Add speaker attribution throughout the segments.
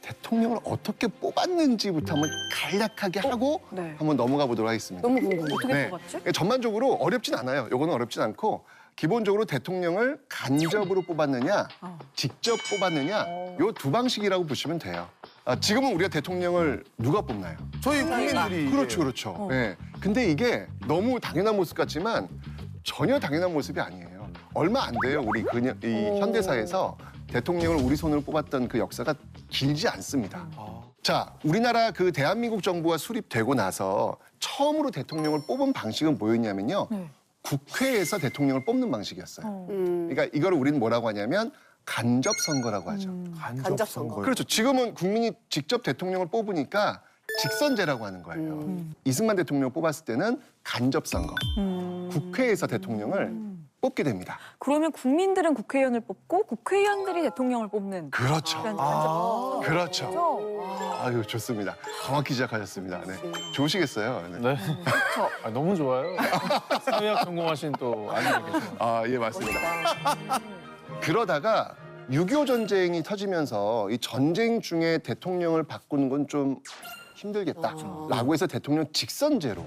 Speaker 1: 대통령을 어떻게 뽑았는지부터 한번 간략하게 하고
Speaker 2: 네.
Speaker 1: 한번 넘어가 보도록 하겠습니다.
Speaker 2: 너무 궁금해. 어떻게
Speaker 1: 네.
Speaker 2: 뽑았지?
Speaker 1: 전반적으로 어렵진 않아요. 요거는 어렵진 않고 기본적으로 대통령을 간접으로 뽑았느냐, 직접 뽑았느냐 요 두 방식이라고 보시면 돼요. 지금은 우리가 대통령을 누가 뽑나요?
Speaker 3: 저희 국민들이.
Speaker 1: 그렇죠, 그렇죠. 네. 근데 이게 너무 당연한 모습 같지만 전혀 당연한 모습이 아니에요. 얼마 안 돼요. 우리 이 현대사에서 대통령을 우리 손으로 뽑았던 그 역사가 길지 않습니다. 자, 우리나라 그 대한민국 정부가 수립되고 나서 처음으로 대통령을 뽑은 방식은 뭐였냐면요. 국회에서 대통령을 뽑는 방식이었어요. 그러니까 이걸 우리는 뭐라고 하냐면 간접 선거라고 하죠.
Speaker 3: 간접 선거.
Speaker 1: 그렇죠. 지금은 국민이 직접 대통령을 뽑으니까 직선제라고 하는 거예요. 이승만 대통령 뽑았을 때는 간접 선거. 국회에서 대통령을 뽑게 됩니다.
Speaker 2: 그러면 국민들은 국회의원을 뽑고 국회의원들이 대통령을 뽑는
Speaker 1: 그렇죠.
Speaker 2: 그런 간접
Speaker 1: 그렇죠.
Speaker 2: 선거죠?
Speaker 1: 아유, 좋습니다. 정확히 시작하셨습니다. 네. 좋으시겠어요? 네.
Speaker 4: 네. 너무 좋아요. 사회학 전공하신 또 아니가 계세요.
Speaker 1: 아, 예, 맞습니다. 그러다가 6.25 전쟁이 터지면서 이 전쟁 중에 대통령을 바꾸는 건 좀 힘들겠다라고 해서 대통령 직선제로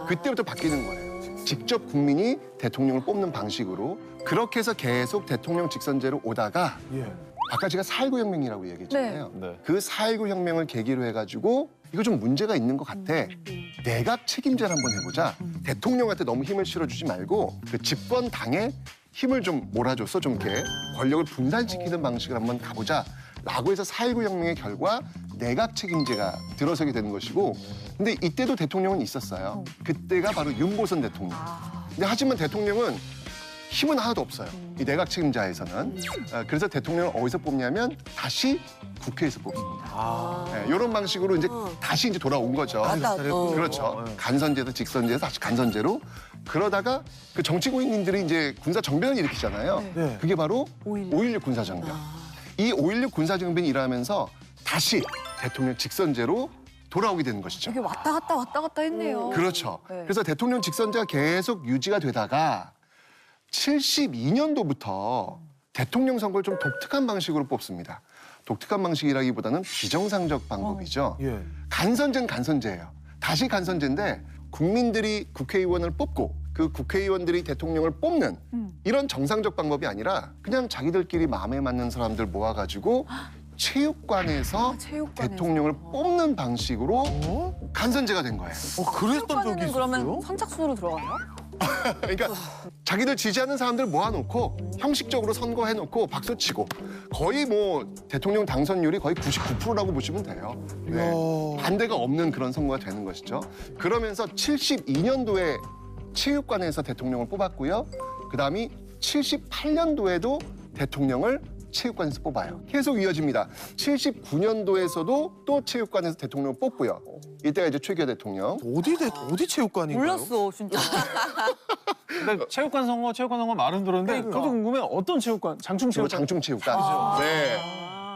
Speaker 1: 그때부터 바뀌는 거예요. 직접 국민이 대통령을 뽑는 방식으로 그렇게 해서 계속 대통령 직선제로 오다가
Speaker 3: 예.
Speaker 1: 아까 제가 4.19 혁명이라고 얘기했잖아요.
Speaker 4: 네.
Speaker 1: 그 4.19 혁명을 계기로 해가지고 이거 좀 문제가 있는 것 같아. 내각 책임제를 한번 해보자. 대통령한테 너무 힘을 실어주지 말고 그 집권 당에 힘을 좀 몰아줘서 좀 이렇게 권력을 분산시키는 방식을 한번 가보자. 라고 해서 4.19 혁명의 결과 내각 책임제가 들어서게 되는 것이고 근데 이때도 대통령은 있었어요. 그때가 바로 윤보선 대통령. 근데 하지만 대통령은 힘은 하나도 없어요. 이 내각 책임자에서는. 그래서 대통령을 어디서 뽑냐면 다시 국회에서 뽑습니다. 네, 이런 방식으로 이제 다시 이제 돌아온 거죠. 그렇죠. 간선제에서 직선제에서 다시 간선제로. 그러다가 그 정치고인님들이 이제 군사 정변을 일으키잖아요.
Speaker 3: 네.
Speaker 1: 그게 바로 5.16 군사정변. 이 5.16 군사정변이 일어나면서 다시 대통령 직선제로 돌아오게 되는 것이죠.
Speaker 2: 이게 왔다 갔다 했네요.
Speaker 1: 그렇죠.
Speaker 2: 네.
Speaker 1: 그래서 대통령 직선제가 계속 유지가 되다가 72년도부터 대통령 선거를 좀 독특한 방식으로 뽑습니다. 독특한 방식이라기보다는 비정상적 방법이죠.
Speaker 3: 예.
Speaker 1: 간선제는 간선제예요. 다시 간선제인데 국민들이 국회의원을 뽑고 그 국회의원들이 대통령을 뽑는 이런 정상적 방법이 아니라 그냥 자기들끼리 마음에 맞는 사람들 모아가지고 체육관에서
Speaker 2: 체육관에서.
Speaker 1: 대통령을 뽑는 방식으로 간선제가 된 거예요.
Speaker 3: 그랬던 적이
Speaker 2: 체육관에는
Speaker 3: 있었어요?
Speaker 2: 그러면 선착순으로 들어가요?
Speaker 1: 그러니까 자기들 지지하는 사람들 모아놓고 형식적으로 선거해놓고 박수치고 거의 뭐 대통령 당선율이 거의 99%라고 보시면 돼요. 네. 반대가 없는 그런 선거가 되는 것이죠. 그러면서 72년도에 체육관에서 대통령을 뽑았고요. 그다음이 78년도에도 대통령을 체육관에서 뽑아요. 계속 이어집니다. 79년도에서도 또 체육관에서 대통령을 뽑고요. 이때가 이제 최규하 대통령.
Speaker 3: 어디 체육관인가요?
Speaker 2: 몰랐어, 진짜.
Speaker 4: 근데 체육관 선거 말은 들었는데
Speaker 2: 그러니까.
Speaker 4: 저도 궁금해 어떤 체육관? 장충
Speaker 1: 그리고
Speaker 4: 체육관?
Speaker 1: 장충체육관. 네.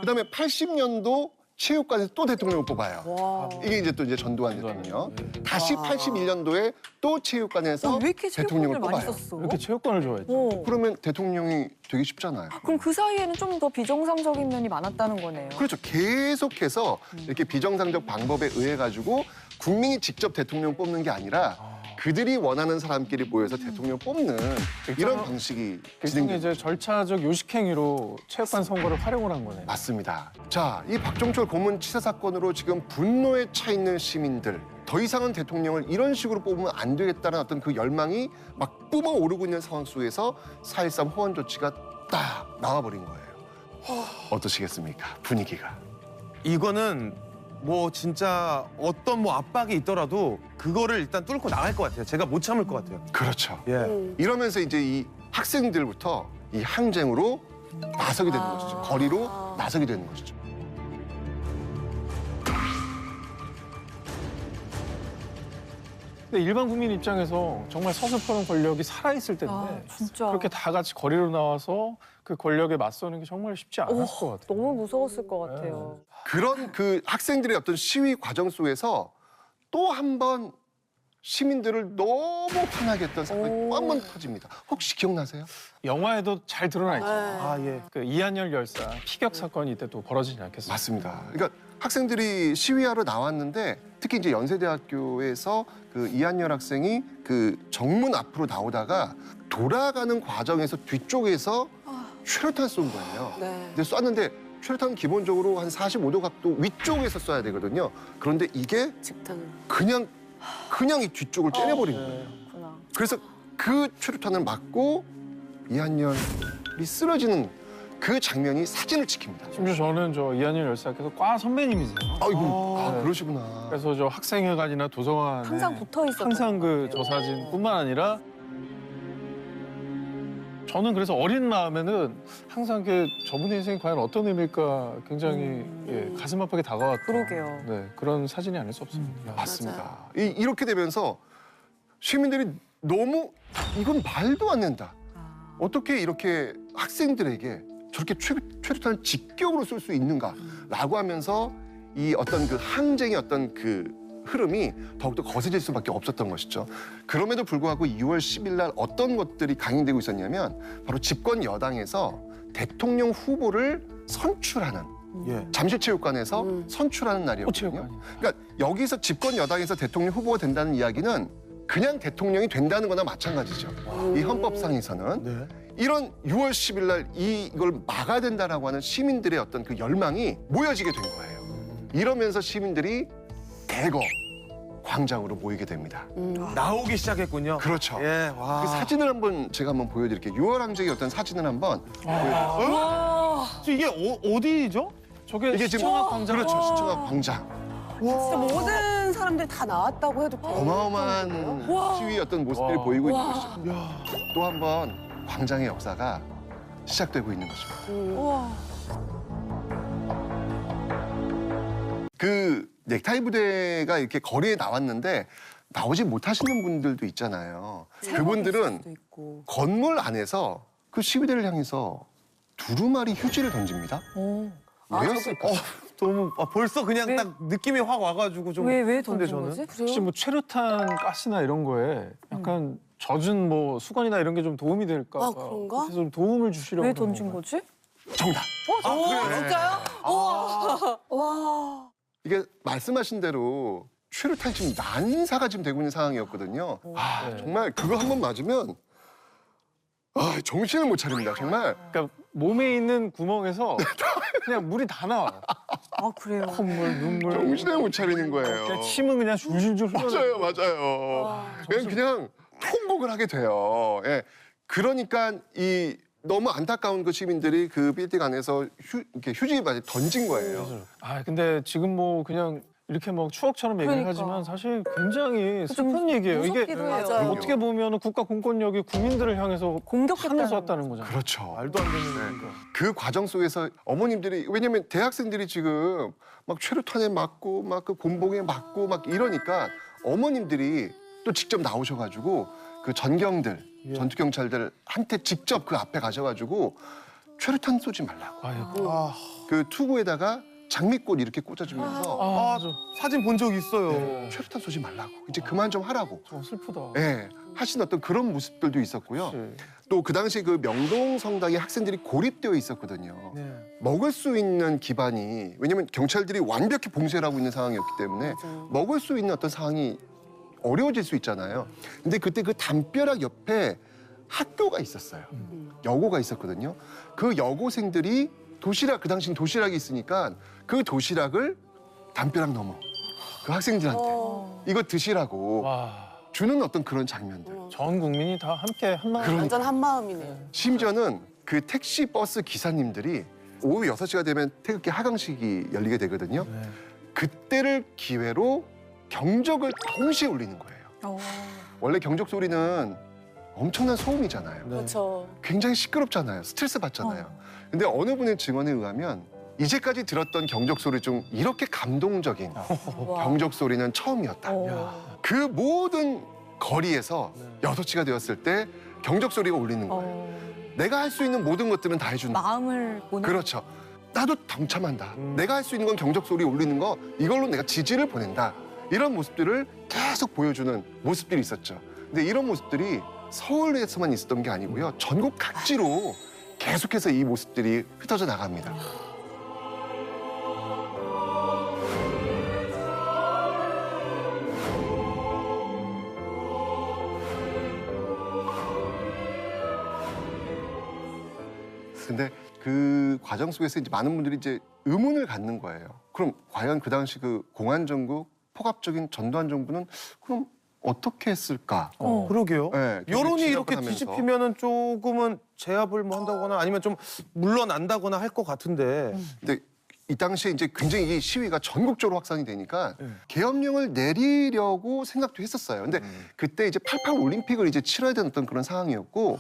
Speaker 1: 그다음에 80년도 체육관에서 또 대통령을 뽑아요.
Speaker 2: 와.
Speaker 1: 이게 이제 또 이제 전두환 대통령. 다시 81년도에 또 체육관에서
Speaker 2: 왜 이렇게
Speaker 1: 대통령을
Speaker 2: 체육관을 많이
Speaker 1: 뽑아요.
Speaker 2: 썼어?
Speaker 4: 이렇게 체육관을 좋아했죠.
Speaker 2: 어.
Speaker 1: 그러면 대통령이 되기 쉽잖아요.
Speaker 2: 그럼 그 사이에는 좀 더 비정상적인 면이 많았다는 거네요.
Speaker 1: 그렇죠. 계속해서 이렇게 비정상적 방법에 의해 가지고 국민이 직접 대통령 뽑는 게 아니라 그들이 원하는 사람끼리 모여서 대통령 뽑는 이런 방식이
Speaker 4: 일종의
Speaker 1: 진행됩니다.
Speaker 4: 이제 절차적 요식행위로 체육관 선거를 활용을 한 거네요.
Speaker 1: 맞습니다. 자, 이 박종철 고문 치사 사건으로 지금 분노에 차 있는 시민들, 더 이상은 대통령을 이런 식으로 뽑으면 안 되겠다는 어떤 그 열망이 막 뿜어오르고 있는 상황 속에서 4.13 호원 조치가 딱 나와버린 거예요. 어떠시겠습니까? 분위기가.
Speaker 3: 이거는 뭐 진짜 어떤 뭐 압박이 있더라도 그거를 일단 뚫고 나갈 것 같아요. 제가 못 참을 것 같아요.
Speaker 1: 그렇죠.
Speaker 3: 예.
Speaker 1: 이러면서 이제 이 학생들부터 이 항쟁으로 나서게 되는 것이죠. 거리로 나서게 되는 것이죠.
Speaker 4: 근데 일반 국민 입장에서 정말 서슬퍼런 권력이 살아있을 텐데
Speaker 2: 아, 진짜.
Speaker 4: 그렇게 다 같이 거리로 나와서 그 권력에 맞서는 게 정말 쉽지 않았을 것 같아요.
Speaker 2: 너무 무서웠을 것 같아요.
Speaker 1: 그런 그 학생들의 어떤 시위 과정 속에서 또 한 번 시민들을 너무 화나게 했던 사건이 한번 터집니다. 혹시 기억나세요?
Speaker 4: 영화에도 잘 드러나 있죠.
Speaker 3: 아, 예.
Speaker 4: 그 이한열 열사 피격 사건이 이때 또 벌어지지 않겠어요?
Speaker 1: 맞습니다. 그러니까 학생들이 시위하러 나왔는데 특히 이제 연세대학교에서 그 이한열 학생이 그 정문 앞으로 나오다가 돌아가는 과정에서 뒤쪽에서 최루탄 쏜 거예요.
Speaker 5: 네.
Speaker 1: 근데 쐈는데 최루탄은 기본적으로 한 45도 각도 위쪽에서 쏴야 되거든요. 그런데 이게
Speaker 5: 직탄.
Speaker 1: 그냥 이 뒤쪽을 째려버린 거예요.
Speaker 2: 그렇구나.
Speaker 1: 그래서 그 최루탄을 맞고 이한열이 쓰러지는 그 장면이 사진을 찍힙니다.
Speaker 4: 심지어 저는 저 이한열 열사께서 과 선배님이세요.
Speaker 1: 아이고,
Speaker 4: 네.
Speaker 1: 그러시구나.
Speaker 4: 그래서 저 학생회관이나 도서관에
Speaker 2: 항상 붙어 있었던
Speaker 4: 항상 그
Speaker 2: 것
Speaker 4: 저
Speaker 2: 같아요.
Speaker 4: 사진뿐만 아니라 저는 그래서 어린 마음에는 항상 저분의 인생이 과연 어떤 의미일까 굉장히 가슴 아프게 다가왔던
Speaker 2: 그러게요.
Speaker 4: 네, 그런 사진이 아닐 수 없습니다.
Speaker 1: 맞습니다. 이렇게 되면서 시민들이 너무 이건 말도 안 된다. 어떻게 이렇게 학생들에게 저렇게 최루탄을 직격으로 쏠 수 있는가라고 하면서 이 어떤 그 항쟁의 어떤 그 흐름이 더욱더 거세질 수밖에 없었던 것이죠. 그럼에도 불구하고 2월 10일 날 어떤 것들이 강행되고 있었냐면 바로 집권 여당에서 대통령 후보를 선출하는
Speaker 3: 예.
Speaker 1: 잠실체육관에서 선출하는 날이었거든요.
Speaker 4: 체육관이요.
Speaker 1: 그러니까 여기서 집권 여당에서 대통령 후보가 된다는 이야기는 그냥 대통령이 된다는 거나 마찬가지죠. 이 헌법상에서는.
Speaker 3: 네.
Speaker 1: 이런 6월 10일 날 이걸 막아야 된다라고 하는 시민들의 어떤 그 열망이 모여지게 된 거예요. 이러면서 시민들이 대거 광장으로 모이게 됩니다.
Speaker 3: 나오기 시작했군요.
Speaker 1: 그렇죠.
Speaker 3: 예, 와.
Speaker 1: 그 사진을 한번 제가 한번 보여드릴게요. 6월 항쟁의 어떤 사진을 한번
Speaker 3: 이게 어디죠?
Speaker 4: 저게
Speaker 1: 이게 지금
Speaker 4: 시청각 광장.
Speaker 1: 그렇죠. 시청각 광장.
Speaker 5: 진짜 모든 사람들이 다 나왔다고 해도
Speaker 1: 어마어마한 시위 어떤 모습들이 보이고 있는 것이죠. 또 한 번 광장의 역사가 시작되고 있는 것입니다.
Speaker 2: 우와.
Speaker 1: 그 넥타이 부대가 이렇게 거리에 나왔는데 나오지 못하시는 분들도 있잖아요. 그분들은
Speaker 2: 수도 있고.
Speaker 1: 건물 안에서 그 시위대를 향해서 두루마리 휴지를 던집니다. 왜였을까?
Speaker 3: 너무 벌써 그냥
Speaker 2: 왜?
Speaker 3: 딱 느낌이 확 와가지고 좀.
Speaker 2: 왜
Speaker 3: 슬픈데,
Speaker 2: 던진 거지?
Speaker 4: 혹시 뭐 최루탄 가스나 이런 거에 약간 젖은 뭐 수건이나 이런 게 좀 도움이 될까?
Speaker 5: 아, 그런가?
Speaker 4: 그래서 좀 도움을 주시려고.
Speaker 2: 왜
Speaker 4: 그런
Speaker 2: 던진
Speaker 4: 건가요?
Speaker 2: 거지?
Speaker 1: 정답.
Speaker 5: 진짜요? 와.
Speaker 1: 이게 말씀하신 대로 최루탄이 지금 난사가 지금 되고 있는 상황이었거든요. 아,
Speaker 4: 네.
Speaker 1: 정말 그거 한 번 맞으면 정신을 못 차립니다. 정말.
Speaker 4: 그러니까 몸에 있는 구멍에서 그냥 물이 다 나와요.
Speaker 2: 아 그래요.
Speaker 4: 콧물, 눈물.
Speaker 1: 정신을 못 차리는 거예요.
Speaker 4: 그냥 침은 그냥 줄줄줄 흘러.
Speaker 1: 맞아요. 그냥 통곡을 하게 돼요. 예. 그러니까 이 너무 안타까운 그 시민들이 그 빌딩 안에서 이렇게 휴지 바지 던진 거예요.
Speaker 4: 아 근데 지금 뭐 그냥 이렇게 뭐 추억처럼 얘기를
Speaker 2: 그러니까.
Speaker 4: 하지만 사실 굉장히 슬픈 얘기예요. 이게
Speaker 2: 무섭기도 해요.
Speaker 5: 맞아요.
Speaker 4: 어떻게 보면 국가 공권력이 국민들을 향해서
Speaker 2: 공격했다는
Speaker 4: 판을 쐈다는 거잖아요.
Speaker 1: 그렇죠.
Speaker 3: 말도 안 되는 거니까.
Speaker 1: 그 과정 속에서 어머님들이 왜냐면 대학생들이 지금 막 최루탄에 맞고 막 그 곤봉에 맞고 막 이러니까 어머님들이 또 직접 나오셔가지고 그 전경들 전투 경찰들한테 직접 그 앞에 가셔가지고 최루탄 쏘지 말라고
Speaker 4: 아이고.
Speaker 1: 그 투구에다가 장미꽃 이렇게 꽂아주면서
Speaker 4: 아, 맞아.
Speaker 3: 사진 본 적 있어요.
Speaker 1: 최루탄 쏘지 말라고 이제 그만 좀 하라고
Speaker 4: 슬프다.
Speaker 1: 예 하신 어떤 그런 모습들도 있었고요.
Speaker 4: 그치.
Speaker 1: 또 그 당시 그 명동 성당에 학생들이 고립되어 있었거든요.
Speaker 3: 네.
Speaker 1: 먹을 수 있는 기반이 왜냐면 경찰들이 완벽히 봉쇄를 하고 있는 상황이었기 때문에 먹을 수 있는 어떤 상황이 어려워질 수 있잖아요. 근데 그때 그 담벼락 옆에 학교가 있었어요. 여고가 있었거든요. 그 여고생들이 도시락 그 당시엔 도시락이 있으니까 그 도시락을 담벼락 넘어 그 학생들한테 이거 드시라고
Speaker 4: 와,
Speaker 1: 주는 어떤 그런 장면들.
Speaker 4: 전 국민이 다 함께 한마음.
Speaker 1: 그러니까.
Speaker 5: 완전 한 마음이네.
Speaker 1: 심지어는 그 택시 버스 기사님들이 오후 6시가 되면 태극기 하강식이 열리게 되거든요.
Speaker 3: 네.
Speaker 1: 그때를 기회로 경적을 동시에 울리는 거예요. 원래 경적 소리는 엄청난 소음이잖아요.
Speaker 3: 네.
Speaker 5: 그렇죠.
Speaker 1: 굉장히 시끄럽잖아요. 스트레스 받잖아요. 근데 어느 분의 증언에 의하면 이제까지 들었던 경적 소리 중 이렇게 감동적인 경적 소리는 처음이었다. 그 모든 거리에서 6시가 되었을 때 경적 소리가 울리는 거예요. 내가 할 수 있는 모든 것들은 다 해준다.
Speaker 2: 마음을 보내.
Speaker 1: 그렇죠. 나도 동참한다. 내가 할 수 있는 건 경적 소리 울리는 거 이걸로 내가 지지를 보낸다. 이런 모습들을 계속 보여주는 모습들이 있었죠. 근데 이런 모습들이 서울에서만 있었던 게 아니고요. 전국 각지로 계속해서 이 모습들이 흩어져 나갑니다. 근데 그 과정 속에서 이제 많은 분들이 이제 의문을 갖는 거예요. 그럼 과연 그 당시 그 공안정국 포갑적인 전두환 정부는 그럼 어떻게 했을까?
Speaker 3: 그러게요.
Speaker 1: 네,
Speaker 3: 여론이
Speaker 1: 시작을
Speaker 3: 이렇게
Speaker 1: 하면서.
Speaker 3: 뒤집히면은 조금은 제압을 뭐 한다거나 아니면 좀 물러난다거나 할 것 같은데.
Speaker 1: 근데 이 당시에 이제 굉장히 이 시위가 전국적으로 확산이 되니까
Speaker 3: 네.
Speaker 1: 계엄령을 내리려고 생각도 했었어요. 근데 그때 이제 88 올림픽을 이제 치러야 되는 어떤 그런 상황이었고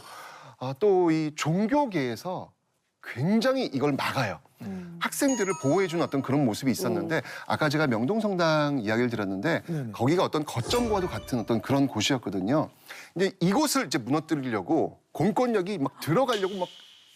Speaker 1: 또 이 종교계에서 굉장히 이걸 막아요. 학생들을 보호해주는 어떤 그런 모습이 있었는데 아까 제가 명동성당 이야기를 들었는데
Speaker 3: 네네.
Speaker 1: 거기가 어떤 거점과도 같은 어떤 그런 곳이었거든요. 이제 이곳을 이제 무너뜨리려고 공권력이 막 들어가려고 막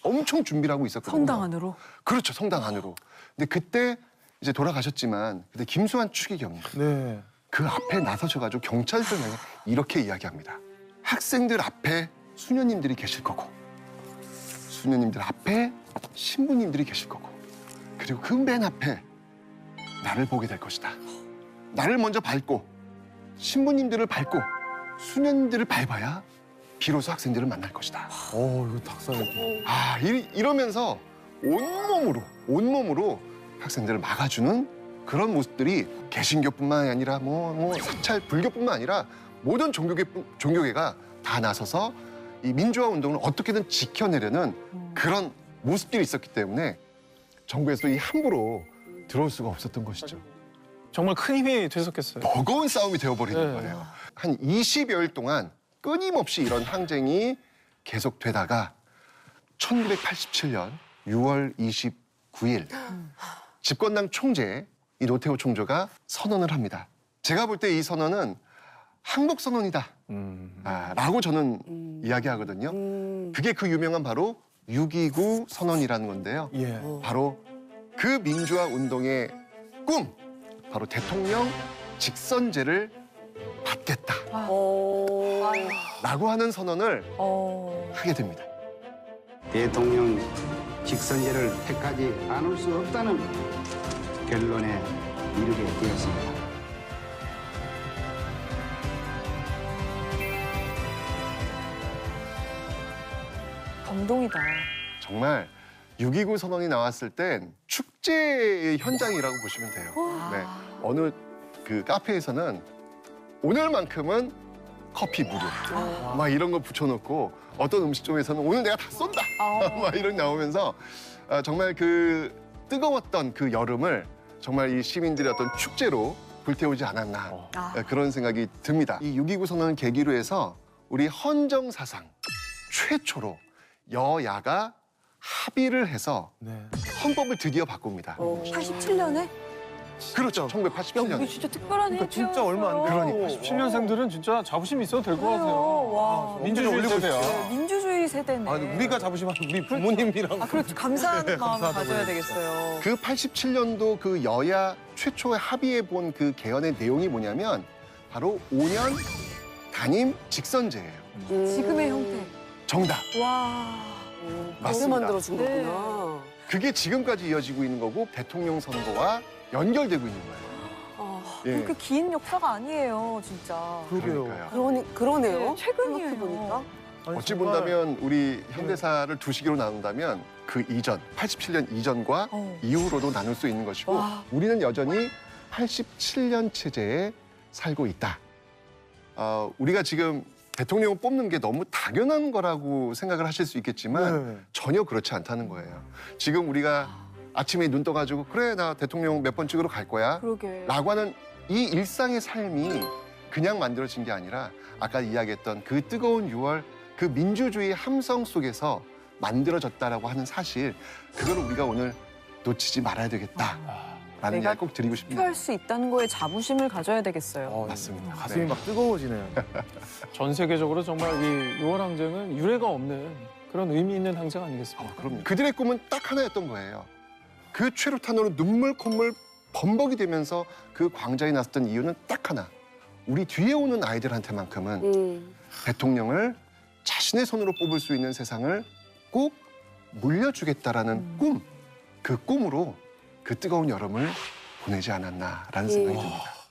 Speaker 1: 엄청 준비를 하고 있었거든요.
Speaker 2: 성당 안으로.
Speaker 1: 그렇죠, 성당 안으로. 근데 그때 이제 돌아가셨지만 그때 김수환 추기경이
Speaker 3: 네.
Speaker 1: 그 앞에 나서셔가지고 경찰서에 이렇게 이야기합니다. 학생들 앞에 수녀님들이 계실 거고 수녀님들 앞에 신부님들이 계실 거고 그리고 그 맨 앞에 나를 보게 될 것이다. 나를 먼저 밟고 신부님들을 밟고 수녀님들을 밟아야 비로소 학생들을 만날 것이다.
Speaker 3: 이거 닭살이.
Speaker 1: 이러면서 온몸으로 학생들을 막아주는 그런 모습들이 개신교뿐만 아니라 뭐 사찰 불교뿐만 아니라 모든 종교계가 다 나서서 이 민주화 운동을 어떻게든 지켜내려는 그런 모습들이 있었기 때문에 정부에서 이 함부로 들어올 수가 없었던 것이죠.
Speaker 4: 정말 큰 힘이 됐었겠어요.
Speaker 1: 버거운 싸움이 되어버리는
Speaker 4: 네.
Speaker 1: 거예요. 한 20여일 동안 끊임없이 이런 항쟁이 계속되다가 1987년 6월 29일 집권당 총재 이 노태우 총재가 선언을 합니다. 제가 볼 때 이 선언은 항복 선언이다 라고 저는 이야기하거든요. 그게 그 유명한 바로 6.29 선언이라는 건데요.
Speaker 3: 예.
Speaker 1: 바로 그 민주화 운동의 꿈, 바로 대통령 직선제를 받겠다 라고 하는 선언을 하게 됩니다.
Speaker 6: 대통령 직선제를 택하지 않을 수 없다는 결론에 이르게 되었습니다.
Speaker 2: 감동이다.
Speaker 1: 정말 6.29 선언이 나왔을 땐 축제의 현장이라고 보시면 돼요. 네. 어느 그 카페에서는 오늘만큼은 커피 무료 막 이런 거 붙여놓고 어떤 음식점에서는 오늘 내가 다 쏜다 막 이런 나오면서 정말 그 뜨거웠던 그 여름을 정말 이 시민들의 어떤 축제로 불태우지 않았나 그런 생각이 듭니다. 이 6.29 선언을 계기로 해서 우리 헌정사상 최초로 여야가 합의를 해서
Speaker 3: 네.
Speaker 1: 헌법을 드디어 바꿉니다.
Speaker 2: 87년에?
Speaker 1: 그렇죠.
Speaker 2: 야,
Speaker 1: 1987년.
Speaker 2: 이게 진짜 특별한
Speaker 3: 그러니까 진짜 얼마 안
Speaker 1: 그러니까
Speaker 4: 17년생들은 진짜 자부심 있어도 될 것 같아요.
Speaker 2: 와.
Speaker 4: 민주주의
Speaker 3: 올리고
Speaker 4: 세대야.
Speaker 3: 있어요.
Speaker 2: 민주주의 세대네.
Speaker 3: 아니 우리가 잡으시면 우리 부모님이랑
Speaker 2: 그렇죠. 감사하는 마음을
Speaker 3: 감사하다고
Speaker 2: 가져야
Speaker 3: 해야죠.
Speaker 2: 되겠어요.
Speaker 1: 그 87년도 그 여야 최초의 합의해 본 그 개헌의 내용이 뭐냐면 바로 5년 단임 직선제예요.
Speaker 2: 지금의 형태.
Speaker 1: 정답.
Speaker 2: 와.
Speaker 5: 그렇게
Speaker 1: 맞습니다.
Speaker 5: 만들어준
Speaker 2: 네.
Speaker 5: 거구나.
Speaker 1: 그게 지금까지 이어지고 있는 거고 대통령 선거와 연결되고 있는 거예요. 예.
Speaker 2: 그렇게 긴 역사가 아니에요, 진짜.
Speaker 3: 그러게요.
Speaker 5: 그러네요.
Speaker 2: 네, 최근이에요.
Speaker 5: 생각해보니까.
Speaker 3: 아니,
Speaker 1: 어찌
Speaker 3: 정말
Speaker 1: 본다면 우리 현대사를 두 시기로 나눈다면 그 이전, 87년 이전과 이후로도 나눌 수 있는 것이고
Speaker 2: 와.
Speaker 1: 우리는 여전히 87년 체제에 살고 있다. 우리가 지금 대통령을 뽑는 게 너무 당연한 거라고 생각을 하실 수 있겠지만
Speaker 3: 네.
Speaker 1: 전혀 그렇지 않다는 거예요. 지금 우리가 아침에 눈 떠가지고 그래 나 대통령 몇 번 찍으러 갈 거야
Speaker 2: 그러게.
Speaker 1: 라고 하는 이 일상의 삶이 그냥 만들어진 게 아니라 아까 이야기했던 그 뜨거운 6월 그 민주주의 함성 속에서 만들어졌다라고 하는 사실 그걸 우리가 오늘 놓치지 말아야 되겠다라는
Speaker 2: 내가
Speaker 1: 이야기 꼭 드리고 싶습니다.
Speaker 2: 필요할 수 있다는 거에 자부심을 가져야 되겠어요.
Speaker 1: 맞습니다.
Speaker 3: 가슴이
Speaker 1: 네.
Speaker 3: 막 뜨거워지네요.
Speaker 4: 전 세계적으로 정말 이 6월 항쟁은 유례가 없는 그런 의미 있는 항쟁 아니겠습니까?
Speaker 1: 그럼요. 그들의 꿈은 딱 하나였던 거예요. 그 최루탄으로 눈물 콧물 범벅이 되면서 그 광장에 나섰던 이유는 딱 하나. 우리 뒤에 오는 아이들한테만큼은 대통령을 자신의 손으로 뽑을 수 있는 세상을 꼭 물려주겠다라는 꿈. 그 꿈으로 그 뜨거운 여름을 보내지 않았나라는 생각이 듭니다.